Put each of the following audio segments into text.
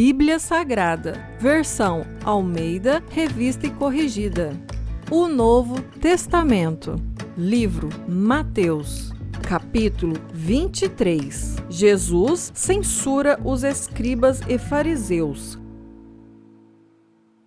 Bíblia Sagrada, versão Almeida, revista e corrigida. O Novo Testamento, livro Mateus, capítulo 23. Jesus censura os escribas e fariseus.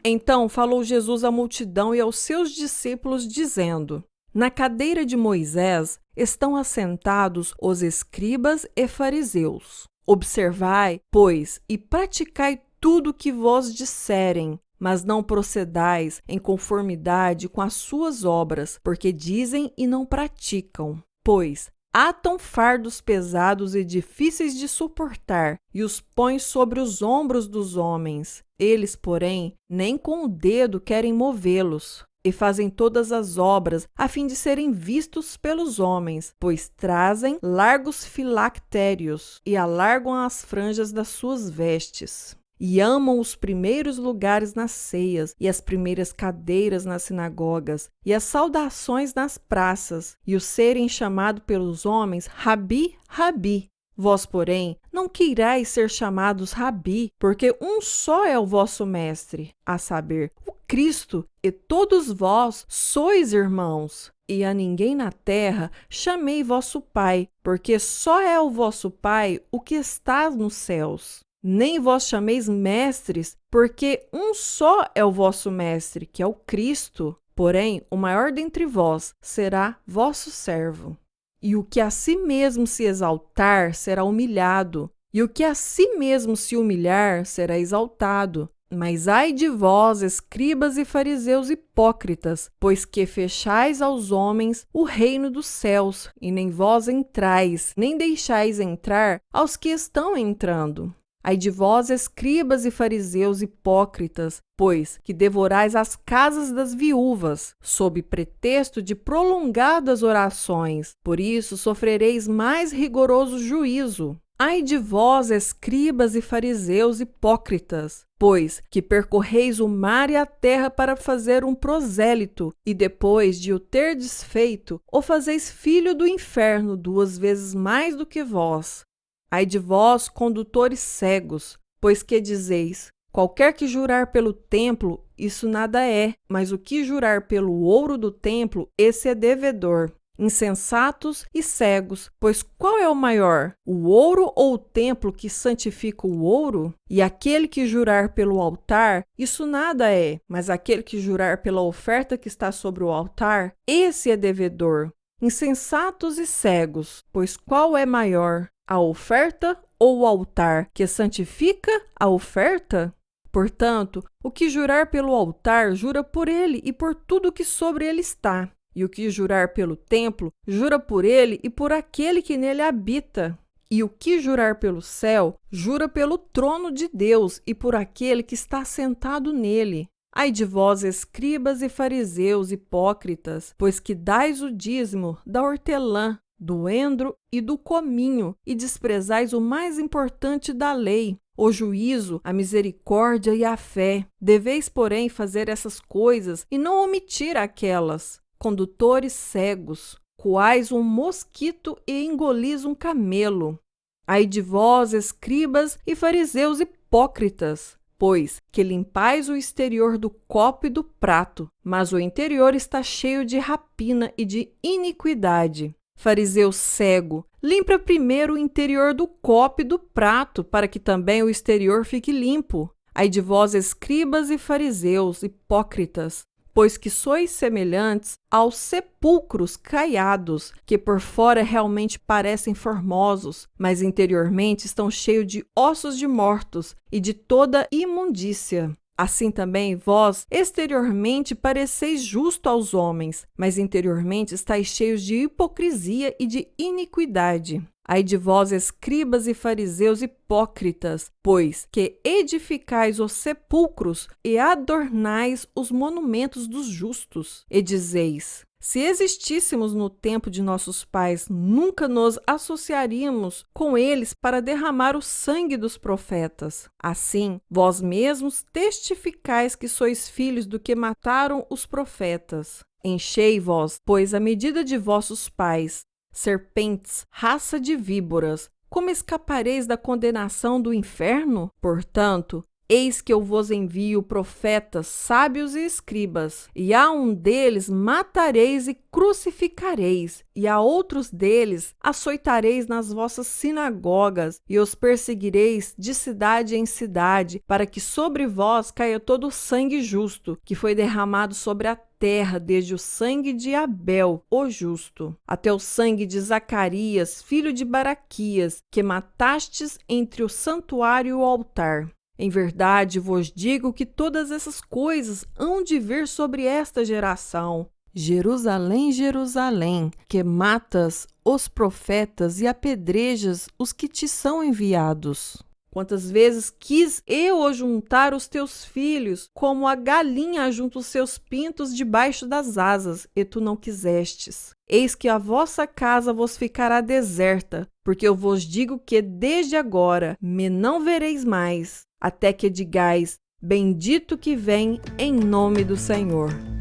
Então falou Jesus à multidão e aos seus discípulos, dizendo: Na cadeira de Moisés estão assentados os escribas e fariseus. Observai, pois, e praticai tudo o que vos disserem, mas não procedais em conformidade com as suas obras, porque dizem e não praticam. Pois atam fardos pesados e difíceis de suportar, e os põem sobre os ombros dos homens. Eles, porém, nem com o dedo querem movê-los. E fazem todas as obras a fim de serem vistos pelos homens, pois trazem largos filactérios e alargam as franjas das suas vestes. E amam os primeiros lugares nas ceias, e as primeiras cadeiras nas sinagogas, e as saudações nas praças, e o serem chamado pelos homens Rabi, Rabi. Vós, porém, não queirais ser chamados Rabi, porque um só é o vosso mestre, a saber, o Cristo, e todos vós sois irmãos. E a ninguém na terra chamei vosso Pai, porque só é o vosso Pai o que está nos céus. Nem vós chameis mestres, porque um só é o vosso mestre, que é o Cristo. Porém, o maior dentre vós será vosso servo. E o que a si mesmo se exaltar será humilhado, e o que a si mesmo se humilhar será exaltado. Mas ai de vós, escribas e fariseus hipócritas, pois que fechais aos homens o reino dos céus, e nem vós entrais, nem deixais entrar aos que estão entrando. Ai de vós, escribas e fariseus hipócritas, pois que devorais as casas das viúvas, sob pretexto de prolongadas orações. Por isso sofrereis mais rigoroso juízo. Ai de vós, escribas e fariseus hipócritas, pois que percorreis o mar e a terra para fazer um prosélito, e depois de o terdes feito, o fazeis filho do inferno 2 vezes mais do que vós. Ai de vós, condutores cegos, pois que dizeis: qualquer que jurar pelo templo, isso nada é, mas o que jurar pelo ouro do templo, esse é devedor. Insensatos e cegos, pois qual é o maior, o ouro ou o templo que santifica o ouro? E aquele que jurar pelo altar, isso nada é, mas aquele que jurar pela oferta que está sobre o altar, esse é devedor. Insensatos e cegos, pois qual é maior, a oferta ou o altar que santifica a oferta? Portanto, o que jurar pelo altar, jura por ele e por tudo que sobre ele está. E o que jurar pelo templo, jura por ele e por aquele que nele habita. E o que jurar pelo céu, jura pelo trono de Deus e por aquele que está sentado nele. Ai de vós, escribas e fariseus hipócritas, pois que dais o dízimo da hortelã, do endro e do cominho, e desprezais o mais importante da lei, o juízo, a misericórdia e a fé. Deveis, porém, fazer essas coisas e não omitir aquelas. Condutores cegos, coais um mosquito e engolis um camelo. Ai de vós, escribas e fariseus hipócritas, pois que limpais o exterior do copo e do prato, mas o interior está cheio de rapina e de iniquidade. Fariseu cego, limpa primeiro o interior do copo e do prato, para que também o exterior fique limpo. Ai de vós, escribas e fariseus hipócritas, pois que sois semelhantes aos sepulcros caiados, que por fora realmente parecem formosos, mas interiormente estão cheios de ossos de mortos e de toda imundícia. Assim também vós exteriormente pareceis justo aos homens, mas interiormente estáis cheios de hipocrisia e de iniquidade. Ai de vós, escribas e fariseus hipócritas, pois que edificais os sepulcros e adornais os monumentos dos justos, e dizeis: se existíssemos no tempo de nossos pais, nunca nos associaríamos com eles para derramar o sangue dos profetas. Assim, vós mesmos testificais que sois filhos do que mataram os profetas. Enchei-vos, pois, a medida de vossos pais, serpentes, raça de víboras, como escapareis da condenação do inferno? Portanto, eis que eu vos envio profetas, sábios e escribas, e a um deles matareis e crucificareis, e a outros deles açoitareis nas vossas sinagogas, e os perseguireis de cidade em cidade, para que sobre vós caia todo o sangue justo, que foi derramado sobre a terra, desde o sangue de Abel, o justo, até o sangue de Zacarias, filho de Baraquias, que matastes entre o santuário e o altar. Em verdade vos digo que todas essas coisas hão de vir sobre esta geração. Jerusalém, Jerusalém, que matas os profetas e apedrejas os que te são enviados. Quantas vezes quis eu juntar os teus filhos, como a galinha junta os seus pintos debaixo das asas, e tu não quisestes. Eis que a vossa casa vos ficará deserta, porque eu vos digo que desde agora me não vereis mais, até que digais: bendito que vem em nome do Senhor.